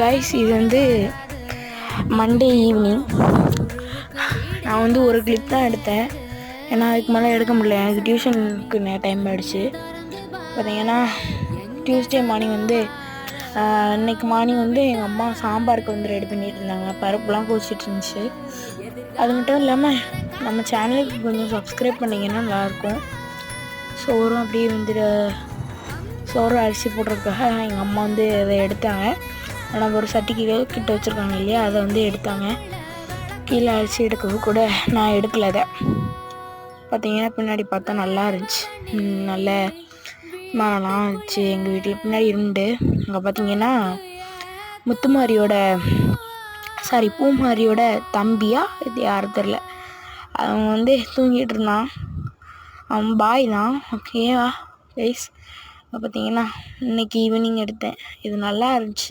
Guys, இது வந்து Monday evening. நான் வந்து ஒரு கிளிப் தான் எடுத்தேன், ஏன்னா அதுக்கு மேலே எடுக்க முடியல. எனக்கு டியூஷனுக்கு டைம் ஆகிடுச்சு. பார்த்தீங்கன்னா டியூஸ்டே மார்னிங் வந்து இன்னைக்கு மார்னிங் வந்து எங்கள் அம்மா சாம்பாருக்கு வந்து ரெடி பண்ணிகிட்டு இருந்தாங்க. பருப்புலாம் கொதிச்சிட்டு இருந்துச்சு. அது மட்டும் இல்லாமல் நம்ம சேனலுக்கு கொஞ்சம் சப்ஸ்கிரைப் பண்ணிங்கன்னா நல்லாயிருக்கும். சோறும் அப்படியே வந்துட்டு சோறு அரிசி போடுறதுக்காக எங்கள் அம்மா வந்து அதை எடுத்தாங்க. ஆனால் ஒரு சட்டிக்கு கிட்ட வச்சுருக்காங்க இல்லையா, அதை வந்து எடுத்தாங்க. கீழே அரிசி எடுக்கவும் கூட நான் எடுக்கலை. அதை பார்த்தீங்கன்னா பின்னாடி பார்த்தா நல்லா இருந்துச்சு. நல்ல மரம்லாம் இருந்துச்சு எங்கள் வீட்டில் பின்னாடி இருந்து. அங்கே பார்த்தீங்கன்னா பூமாரியோட தம்பியா இது யாரும் தெரில, அவன் வந்து தூங்கிட்டு இருந்தான். அவன் பாய் தான். ஓகேவா கைஸ்? பார்த்தீங்கன்னா இன்னைக்கு ஈவினிங் எடுத்தேன். இது நல்லா இருந்துச்சு.